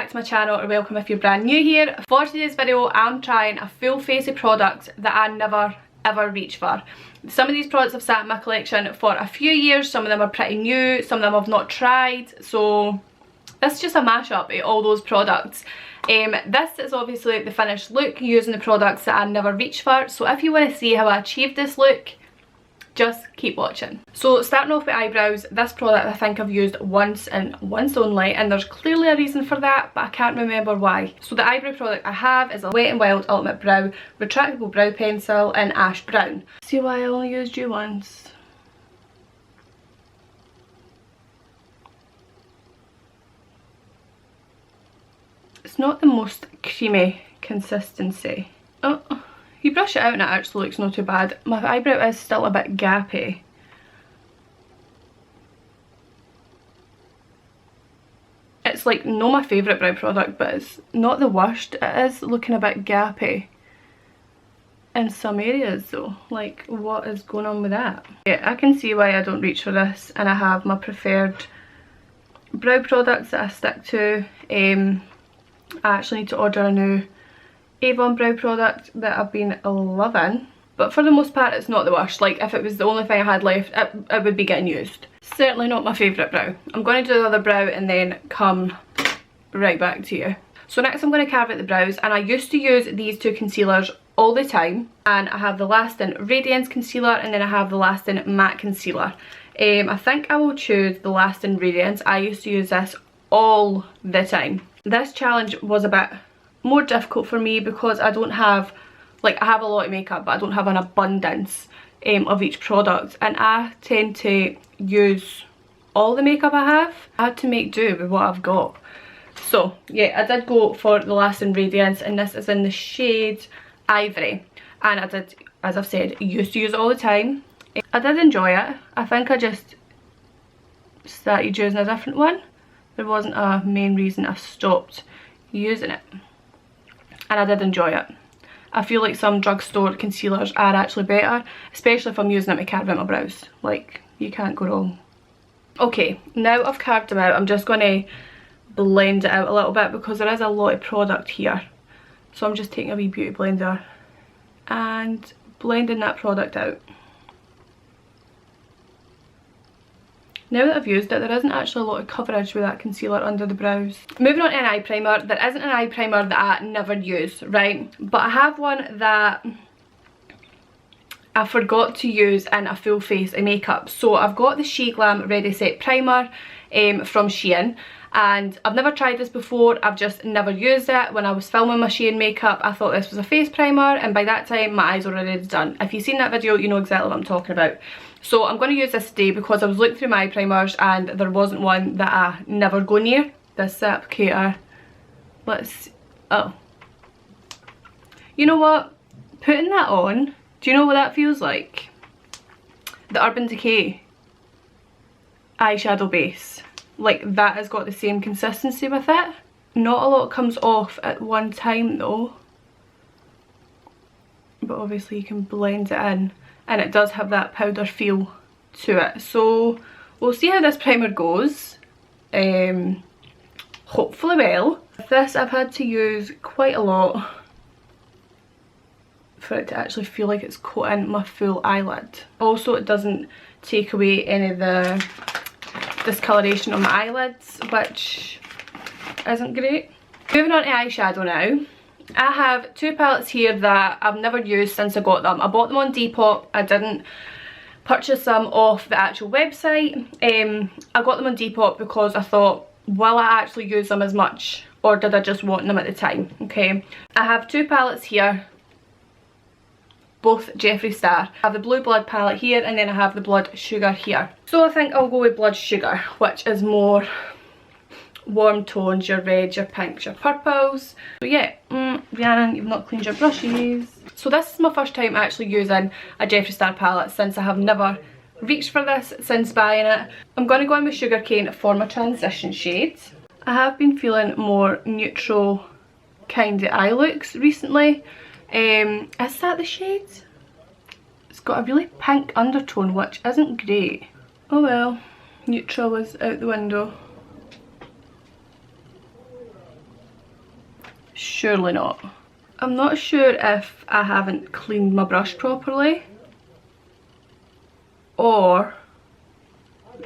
back to my channel, or welcome if you're brand new here. For today's video, I'm trying a full face of products that I never ever reach for. Some of these products have sat in my collection for a few years, some of them are pretty new, some of them I've not tried, so this is just a mashup of all those products. This is obviously the finished look using the products that I never reach for, so if you want to see how I achieved this look, just keep watching. So starting off with eyebrows, this product I think I've used once and once only, and there's clearly a reason for that, but I can't remember why. So the eyebrow product I have is a Wet n Wild Ultimate Brow Retractable Brow Pencil in Ash Brown. See why I only used you once? It's not the most creamy consistency. Oh. You brush it out and it actually looks not too bad. My eyebrow is still a bit gappy. It's like not my favourite brow product, but it's not the worst. It is looking a bit gappy in some areas though. Like, what is going on with that? Yeah, I can see why I don't reach for this, and I have my preferred brow products that I stick to. I actually need to order a new Avon brow product that I've been loving, but for the most part it's not the worst. Like, if it was the only thing I had left, it would be getting used. Certainly not my favourite brow. I'm going to do the other brow and then come right back to you. So next I'm going to carve out the brows, and I used to use these two concealers all the time, and I have the Lasting Radiance Concealer and then I have the Lasting Matte Concealer. I think I will choose the Lasting Radiance. I used to use this all the time. This challenge was a bit more difficult for me because I don't have, like, I have a lot of makeup but I don't have an abundance of each product, and I tend to use all the makeup I have. I had to make do with what I've got. So yeah, I did go for the Lasting Radiance, and this is in the shade Ivory, and I did, as I've said, used to use it all the time. I did enjoy it. I think I just started using a different one. There wasn't a main reason I stopped using it, and I did enjoy it. I feel like some drugstore concealers are actually better, especially if I'm using it to carve out my brows. Like, you can't go wrong. Okay, now I've carved them out, I'm just going to blend it out a little bit because there is a lot of product here. So I'm just taking a wee beauty blender and blending that product out. Now that I've used it, there isn't actually a lot of coverage with that concealer under the brows. Moving on to an eye primer. There isn't an eye primer that I never use, right? But I have one that I forgot to use in a full face of makeup. So I've got the She Glam Ready Set Primer from Shein. And I've never tried this before, I've just never used it. When I was filming my Shein makeup, I thought this was a face primer, and by that time my eyes were already done. If you've seen that video, you know exactly what I'm talking about. So I'm going to use this today because I was looking through my eye primers and there wasn't one that I never go near. This applicator. Let's, oh. You know what? Putting that on, do you know what that feels like? The Urban Decay eyeshadow base. Like, that has got the same consistency with it. Not a lot comes off at one time though, but obviously you can blend it in, and it does have that powder feel to it. So we'll see how this primer goes. Hopefully well. With this I've had to use quite a lot for it to actually feel like it's coating my full eyelid. Also, it doesn't take away any of the discoloration on my eyelids, which isn't great. Moving on to eyeshadow now. I have two palettes here that I've never used since I got them. I bought them on Depop. I didn't purchase them off the actual website. I got them on Depop because I thought, will I actually use them as much, or did I just want them at the time? Okay, I have two palettes here, both Jeffree Star. I have the Blue Blood palette here, and then I have the Blood Sugar here. So I think I'll go with Blood Sugar, which is more warm tones, your reds, your pinks, your purples. So yeah, Rhiannon, you've not cleaned your brushes. So this is my first time actually using a Jeffree Star palette, since I have never reached for this since buying it. I'm going to go in with Sugarcane for my transition shades. I have been feeling more neutral kind of eye looks recently. Is that the shade? It's got a really pink undertone, which isn't great. Oh well, neutral is out the window. Surely not. I'm not sure if I haven't cleaned my brush properly or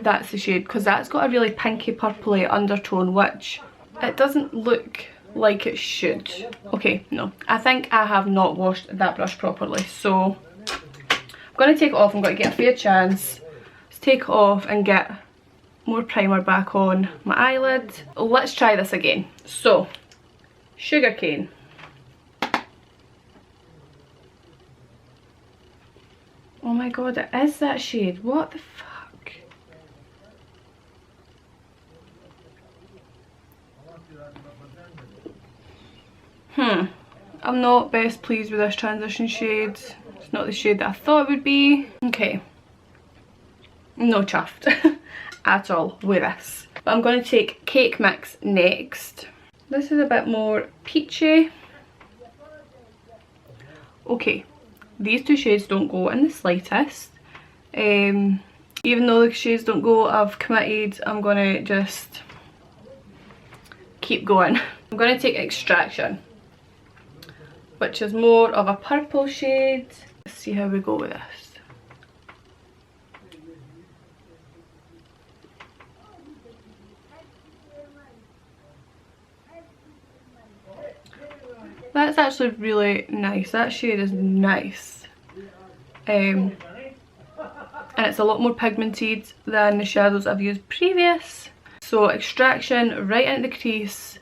that's the shade, because that's got a really pinky purpley undertone, which it doesn't look like it should. Okay, no, I think I have not washed that brush properly, so I'm going to take it off. I'm going to get a fair chance to take it off and get more primer back on my eyelid. Let's try this again. So, Sugarcane. Oh my god, it is that shade. What the fuck? I'm not best pleased with this transition shade. It's not the shade that I thought it would be. Okay. No chuffed at all with this. But I'm going to take Cake Mix next. This is a bit more peachy. Okay. These two shades don't go in the slightest. Even though the shades don't go, I've committed. I'm going to just keep going. I'm going to take Extraction, which is more of a purple shade. Let's see how we go with this. That's actually really nice. That shade is nice. And it's a lot more pigmented than the shadows I've used previous. So Extraction right into the crease,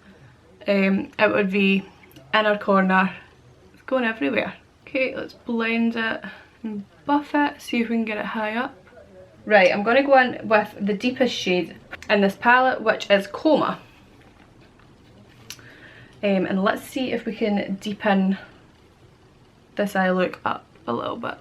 out of the inner corner. It's going everywhere. Okay, let's blend it and buff it, see if we can get it high up. Right, I'm going to go in with the deepest shade in this palette, which is Coma. And let's see if we can deepen this eye look up a little bit.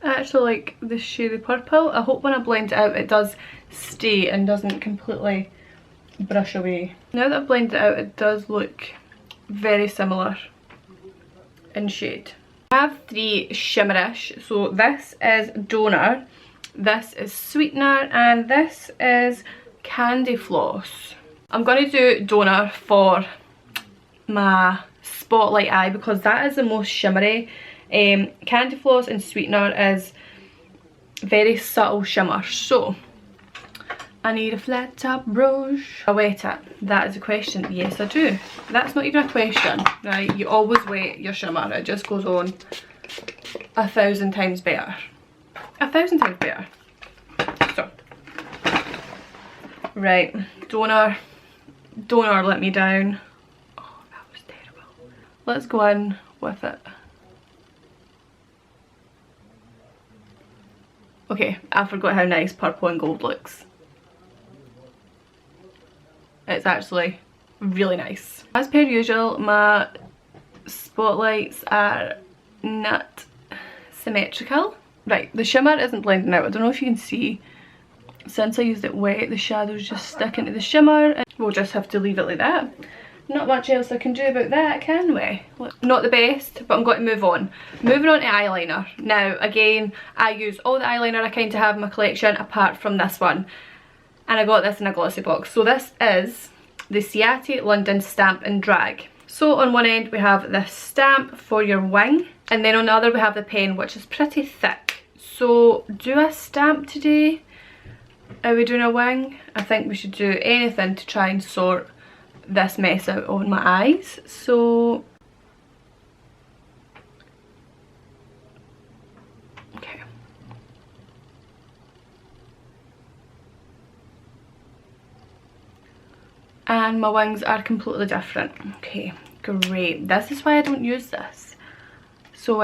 I actually like this shady purple. I hope when I blend it out it does stay and doesn't completely brush away. Now that I've blended it out, it does look very similar in shade. I have three shimmerish. So this is Donor, this is Sweetener, and this is Candy Floss. I'm going to do Donor for my spotlight eye because that is the most shimmery. Candy Floss and Sweetener is very subtle shimmer. So I need a flat top brush. I wet it. That is a question. Yes, I do. That's not even a question, right? You always wet your shimmer. It just goes on 1,000 times better. 1,000 times better. So, right, Donor let me down. Oh, that was terrible. Let's go in with it. Okay, I forgot how nice purple and gold looks. It's actually really nice. As per usual, my spotlights are not symmetrical. Right, the shimmer isn't blending out. I don't know if you can see. Since I used it wet, the shadows just stick into the shimmer. And we'll just have to leave it like that. Not much else I can do about that, can we? Not the best, but I'm going to move on. Moving on to eyeliner. Now, again, I use all the eyeliner I kind of have in my collection apart from this one. And I got this in a glossy box. So this is the Ciate London Stamp and Drag. So on one end we have this stamp for your wing, and then on the other we have the pen, which is pretty thick. So do a stamp today? Are we doing a wing? I think we should do anything to try and sort this mess out on my eyes. So okay. And my wings are completely different. Okay, great. This is why I don't use this. So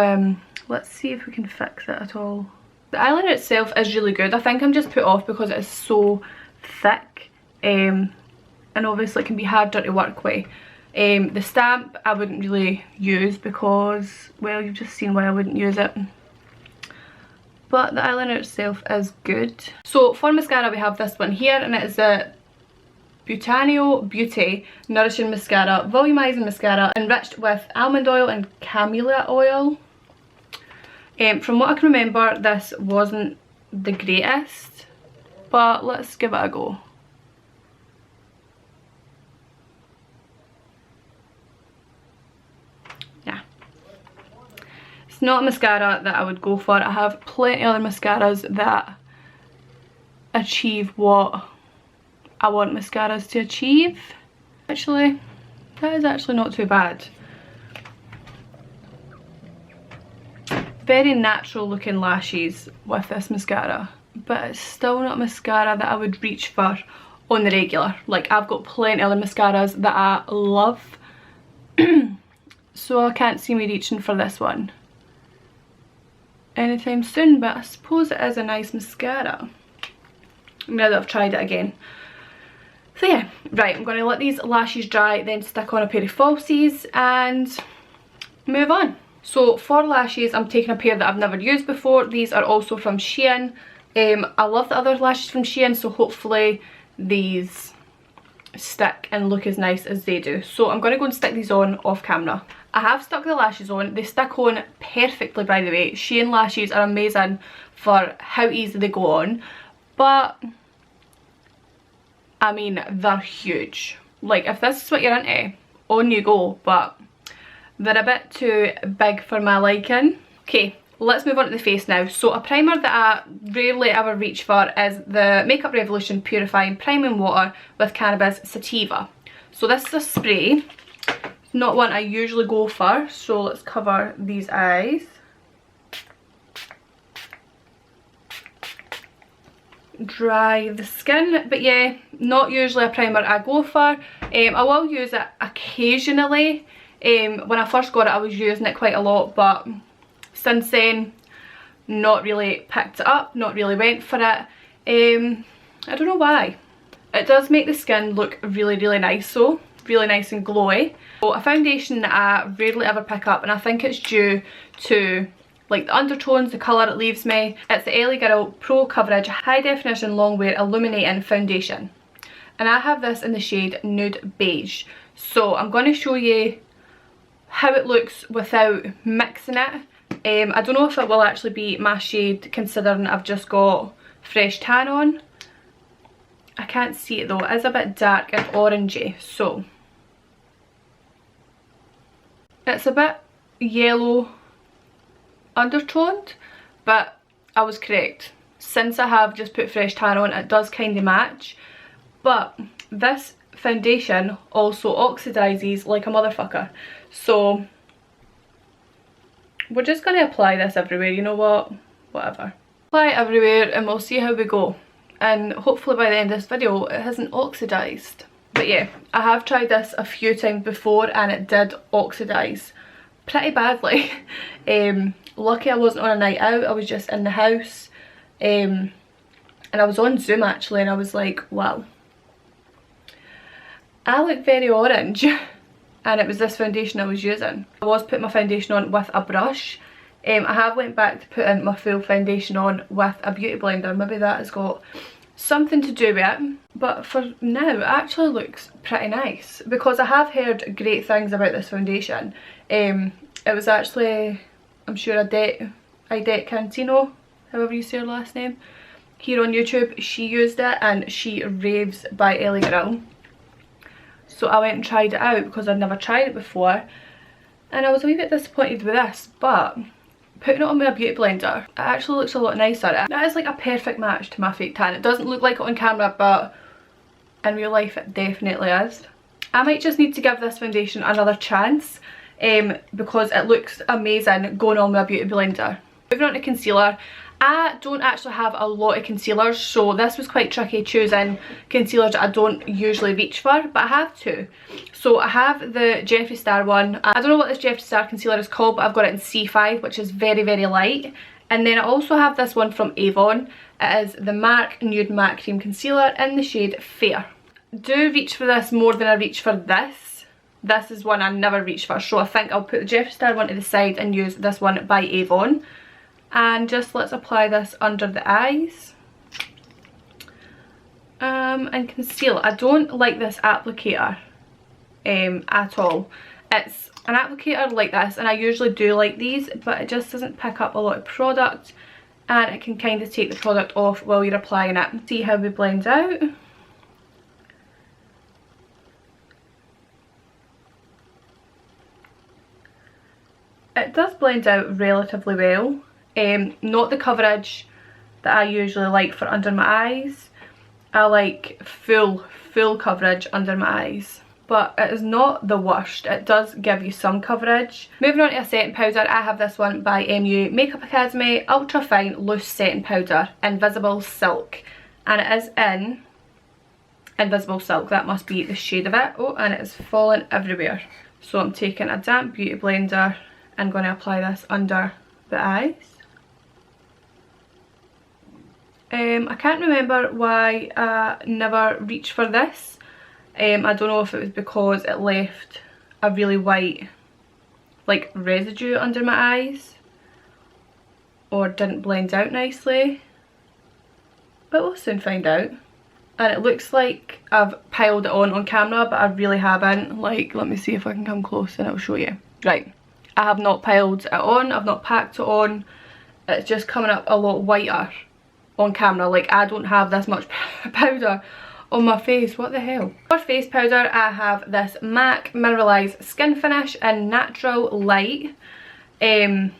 let's see if we can fix it at all. The eyeliner itself is really good. I think I'm just put off because it is so thick. And obviously it can be harder to work with. The stamp I wouldn't really use because, well, you've just seen why I wouldn't use it. But the eyeliner itself is good. So for mascara we have this one here, and it is a Butanio Beauty Nourishing Mascara, Volumizing Mascara, enriched with almond oil and camellia oil. From what I can remember, this wasn't the greatest, but let's give it a go. Yeah. It's not a mascara that I would go for. I have plenty of other mascaras that achieve what I want mascaras to achieve. Actually, that is actually not too bad. Very natural looking lashes with this mascara, but it's still not a mascara that I would reach for on the regular. Like, I've got plenty of other mascaras that I love, so I can't see me reaching for this one anytime soon, but I suppose it is a nice mascara now that I've tried it again. So yeah, right, I'm going to let these lashes dry, then stick on a pair of falsies and move on. So for lashes, I'm taking a pair that I've never used before. These are also from Shein. I love the other lashes from Shein, so hopefully these stick and look as nice as they do. So I'm going to go and stick these on off camera. I have stuck the lashes on. They stick on perfectly, by the way. Shein lashes are amazing for how easy they go on. But, I mean, they're huge. Like, if this is what you're into, on you go. But they're a bit too big for my liking. Okay, let's move on to the face now. So a primer that I rarely ever reach for is the Makeup Revolution Purifying Priming Water with Cannabis Sativa. So this is a spray. Not one I usually go for. So let's cover these eyes. Dry the skin, but yeah, not usually a primer I go for. I will use it occasionally. When I first got it, I was using it quite a lot, but since then, not really picked it up, not really went for it. I don't know why. It does make the skin look really, really nice, so really nice and glowy. So a foundation that I rarely ever pick up, and I think it's due to like the undertones, the colour it leaves me. It's the LA Girl Pro Coverage High Definition Long Wear Illuminating Foundation. And I have this in the shade Nude Beige. So I'm going to show you how it looks without mixing it. I don't know if it will actually be my shade considering I've just got Fresh Tan on. I can't see it though, it is a bit dark and orangey, so it's a bit yellow undertoned, but I was correct. Since I have just put Fresh Tan on, it does kind of match, but this foundation also oxidizes like a motherfucker. So we're just going to apply this everywhere, you know what, whatever. Apply it everywhere and we'll see how we go. And hopefully by the end of this video it hasn't oxidized. But yeah, I have tried this a few times before and it did oxidize pretty badly. Lucky I wasn't on a night out, I was just in the house. And I was on Zoom actually, and I was like, wow, I look very orange. And it was this foundation I was using. I was putting my foundation on with a brush. I have went back to putting my full foundation on with a beauty blender. Maybe that has got something to do with it. But for now, it actually looks pretty nice. Because I have heard great things about this foundation. It was actually, I'm sure, Idette Cantino, however you say her last name, here on YouTube. She used it and she raves by LA Girl. So I went and tried it out because I'd never tried it before. And I was a wee bit disappointed with this, but putting it on with a beauty blender, it actually looks a lot nicer. That is like a perfect match to my fake tan. It doesn't look like it on camera, but in real life it definitely is. I might just need to give this foundation another chance because it looks amazing going on with a beauty blender. Moving on to concealer. I don't actually have a lot of concealers, so this was quite tricky choosing concealers that I don't usually reach for, but I have two. So I have the Jeffree Star one. I don't know what this Jeffree Star concealer is called, but I've got it in C5, which is very, very light. And then I also have this one from Avon. It is the MAC Nude Matte Cream Concealer in the shade Fair. Do reach for this more than I reach for this. This is one I never reach for, so I think I'll put the Jeffree Star one to the side and use this one by Avon. And just let's apply this under the eyes. And conceal. I don't like this applicator at all. It's an applicator like this, and I usually do like these, but it just doesn't pick up a lot of product, and it can kind of take the product off while you're applying it. See how we blend out. It does blend out relatively well. Not the coverage that I usually like for under my eyes. I like full coverage under my eyes, but it is not the worst. It does give you some coverage. Moving on to a setting powder, I have this one by MU Makeup Academy, Ultra Fine Loose Setting Powder, Invisible Silk, and it is in Invisible Silk. That must be the shade of it. Oh, and it is falling everywhere. So I'm taking a damp beauty blender and going to apply this under the eyes. I can't remember why I never reached for this. I don't know if it was because it left a really white like residue under my eyes or didn't blend out nicely, but we'll soon find out. And it looks like I've piled it on camera, but I really haven't. Like, let me see if I can come close and I'll show you. Right, I have not piled it on, I've not packed it on. It's just coming up a lot whiter on camera. Like, I don't have this much powder on my face. What the hell? For face powder, I have this MAC Mineralized Skin Finish in Natural Light. I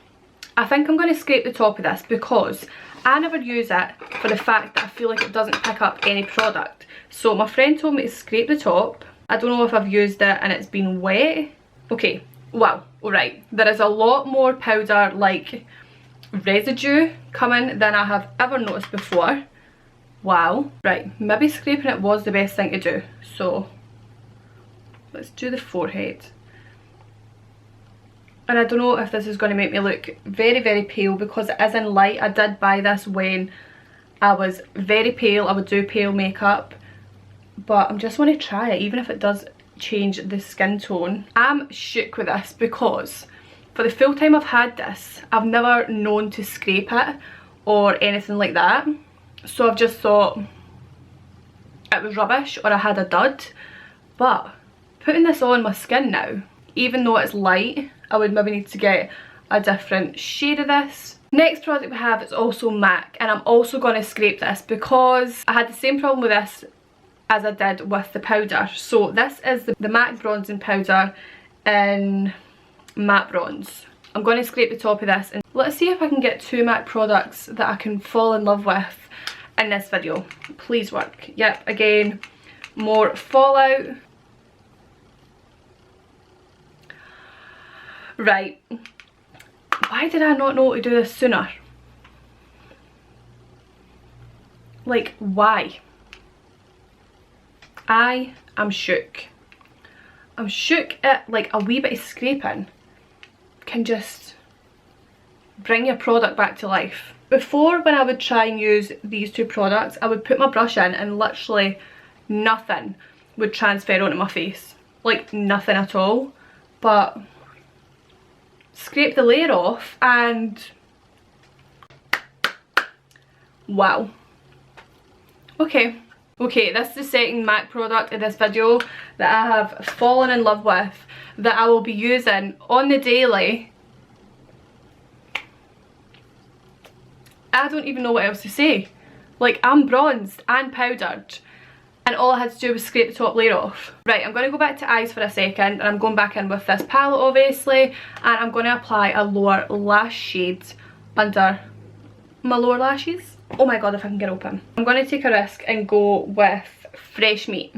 think I'm going to scrape the top of this because I never use it for the fact that I feel like it doesn't pick up any product. So my friend told me to scrape the top. I don't know if I've used it and it's been wet. Okay, wow, alright. There is a lot more powder, like residue coming than I have ever noticed before. Wow. Right, maybe scraping it was the best thing to do. So let's do the forehead. And I don't know if this is going to make me look very pale because it is in light. I did buy this when I was very pale. I would do pale makeup, but I just want to try it even if it does change the skin tone. I'm shook with this because for the full time I've had this, I've never known to scrape it or anything like that. So I've just thought it was rubbish or I had a dud. But putting this on my skin now, even though it's light, I would maybe need to get a different shade of this. Next product we have is also MAC, and I'm also going to scrape this because I had the same problem with this as I did with the powder. So this is the MAC bronzing powder in matte bronze. I'm going to scrape the top of this and let's see if I can get two MAC products that I can fall in love with in this video. Please work. Yep, again, more fallout. Right, why did I not know to do this sooner? Like, why? I am shook. I'm shook at like a wee bit of scraping can just bring your product back to life. Before, when I would try and use these two products, I would put my brush in and literally nothing would transfer onto my face. Like, nothing at all. But scrape the layer off and wow. Okay, this is the second MAC product in this video that I have fallen in love with, that I will be using on the daily. I don't even know what else to say. Like, I'm bronzed and powdered and all I had to do was scrape the top layer off. Right, I'm going to go back to eyes for a second, and I'm going back in with this palette obviously, and I'm going to apply a lower lash shade under my lower lashes. Oh my god, if I can get open. I'm going to take a risk and go with Fresh Meat.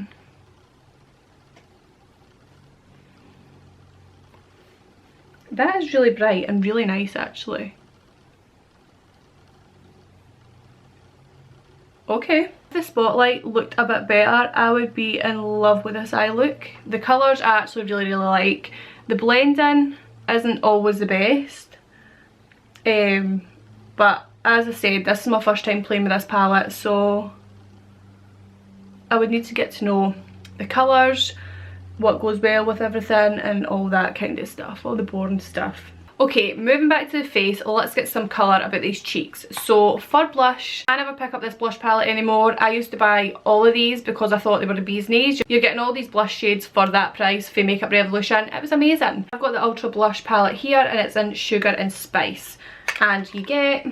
That is really bright and really nice actually. Okay, if the spotlight looked a bit better, I would be in love with this eye look. The colours I actually really like. The blending isn't always the best. But as I said, this is my first time playing with this palette, so I would need to get to know the colours, what goes well with everything and all that kind of stuff, all the boring stuff. Okay, moving back to the face, let's get some colour about these cheeks. So for blush, I never pick up this blush palette anymore. I used to buy all of these because I thought they were the bee's knees. You're getting all these blush shades for that price for Makeup Revolution. It was amazing. I've got the Ultra Blush palette here and it's in Sugar and Spice. And you get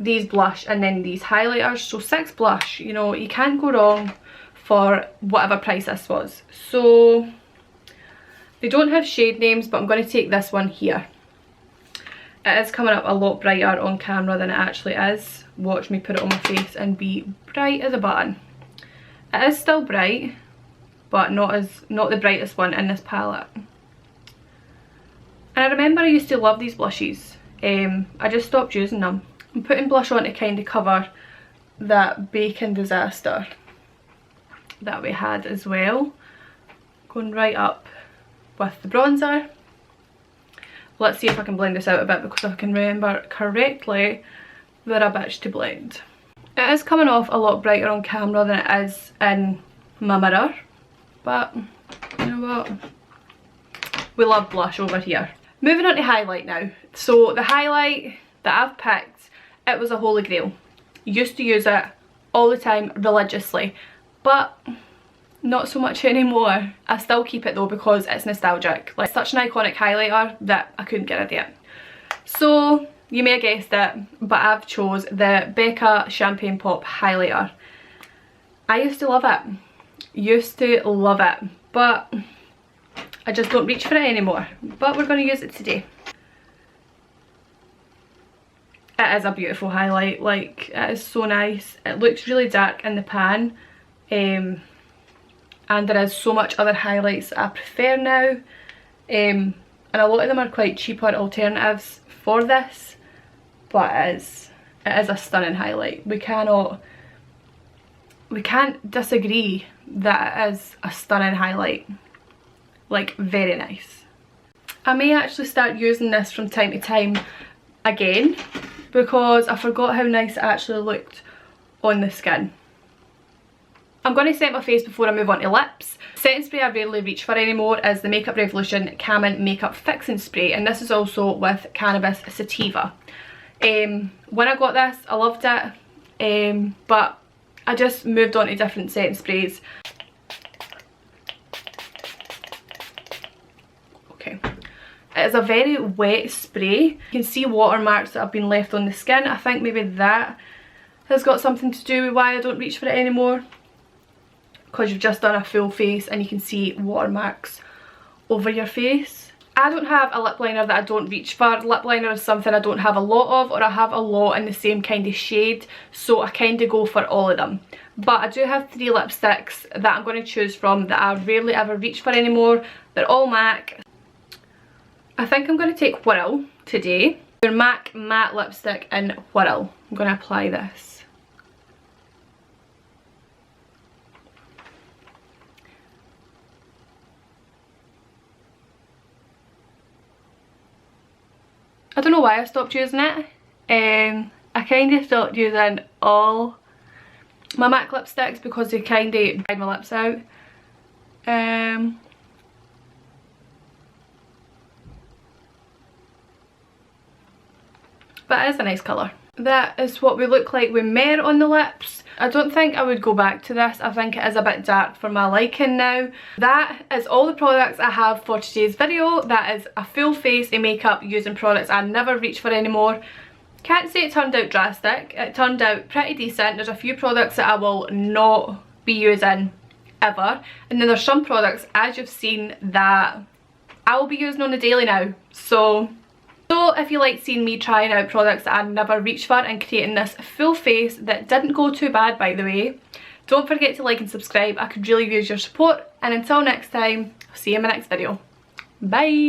these blush and then these highlighters. So 6 blush, you know, you can't go wrong for whatever price this was. So they don't have shade names, but I'm going to take this one here. It is coming up a lot brighter on camera than it actually is. Watch me put it on my face and be bright as a button. It is still bright, but not the brightest one in this palette. And I remember I used to love these blushes. I just stopped using them. I'm putting blush on to kind of cover that bacon disaster that we had as well. Going right up with the bronzer. Let's see if I can blend this out a bit, because if I can remember correctly, they're a bitch to blend. It is coming off a lot brighter on camera than it is in my mirror, but you know what, we love blush over here. Moving on to highlight now. So the highlight that I've picked, it was a holy grail. Used to use it all the time religiously, but not so much anymore. I still keep it though because it's nostalgic. Like, such an iconic highlighter that I couldn't get rid of it. So you may have guessed it, but I've chose the Becca Champagne Pop highlighter. I used to love it. Used to love it, but I just don't reach for it anymore. But we're going to use it today. It is a beautiful highlight. Like, it is so nice. It looks really dark in the pan. And there is so much other highlights I prefer now, and a lot of them are quite cheaper alternatives for this, but it is a stunning highlight. We can't disagree that it is a stunning highlight. Like, very nice. I may actually start using this from time to time again, because I forgot how nice it actually looked on the skin. I'm going to set my face before I move on to lips. Setting spray I rarely reach for anymore is the Makeup Revolution Camin Makeup Fixing Spray, and this is also with cannabis sativa. When I got this, I loved it, but I just moved on to different setting sprays. Okay. It is a very wet spray. You can see watermarks that have been left on the skin. I think maybe that has got something to do with why I don't reach for it anymore, because you've just done a full face and you can see watermarks over your face. I don't have a lip liner that I don't reach for. Lip liner is something I don't have a lot of, or I have a lot in the same kind of shade, so I kind of go for all of them. But I do have 3 lipsticks that I'm going to choose from that I rarely ever reach for anymore. They're all MAC. I think I'm going to take Whirl today. Your MAC matte lipstick in Whirl. I'm going to apply this. I don't know why I stopped using it. I kind of stopped using all my MAC lipsticks because they kind of dried my lips out. But it is a nice colour. That is what we look like with Mare on the lips. I don't think I would go back to this. I think it is a bit dark for my liking now. That is all the products I have for today's video. That is a full face of makeup using products I never reach for anymore. Can't say it turned out drastic. It turned out pretty decent. There's a few products that I will not be using ever. And then there's some products, as you've seen, that I will be using on the daily now. So if you like seeing me trying out products that I never reached for and creating this full face that didn't go too bad, by the way, don't forget to like and subscribe. I could really use your support. And until next time, I'll see you in my next video. Bye!